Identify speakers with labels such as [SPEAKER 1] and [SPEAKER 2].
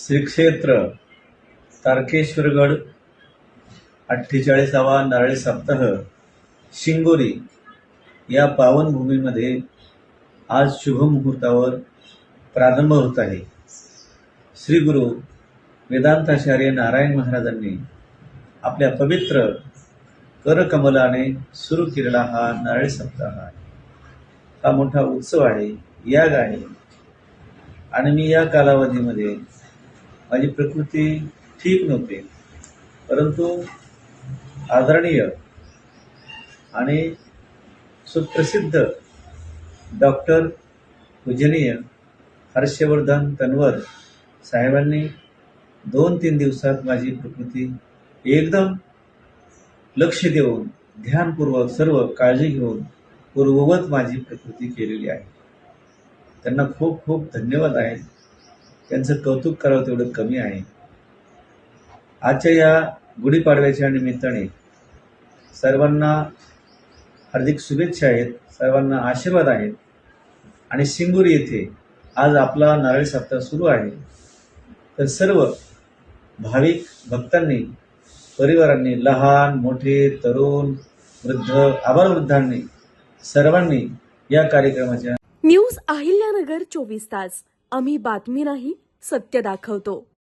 [SPEAKER 1] श्री क्षेत्र तारकेश्वरगड 48वा नारळी सप्ताह शिंगोरी या पावनभूमीमध्ये आज शुभमुहूर्तावर प्रारंभ होत आहे। श्री गुरु वेदांताचार्य नारायण महाराजांनी आपल्या पवित्र करकमलाने सुरू केलेला हा नारळी सप्ताह आहे। हा मोठा उत्सव आहे, याग आहे। आणि मी या कालावधीमध्ये माझी प्रकृती ठीक नव्हती, परंतु आदरणीय आणि सुप्रसिद्ध डॉक्टर पूजनीय हर्षवर्धन तन्वर साहेबांनी 2-3 दिवसात माझी प्रकृती एकदम लक्ष देऊन ध्यानपूर्वक सर्व काळजी घेऊन पूर्ववत माझी प्रकृती केलेली आहे। त्यांना खूप खूप धन्यवाद आहे। त्यांचं कौतुक करावं तेवढं कमी आहे। आजच्या या गुढीपाडव्याच्या निमित्ताने सर्वांना हार्दिक शुभेच्छा आहेत, सर्वांना आशीर्वाद आहेत। आणि शिंगोरी येथे आज आपला नारळी सप्ताह सुरू आहे। तर सर्व भाविक भक्तांनी, परिवारांनी, लहान मोठे, तरुण, वृद्ध, आबालवृद्धांनी सर्वांनी या कार्यक्रमाच्या
[SPEAKER 2] न्यूज अहिल्यानगर 24 तास, आम्ही बातमी नाही सत्य दाखवतो।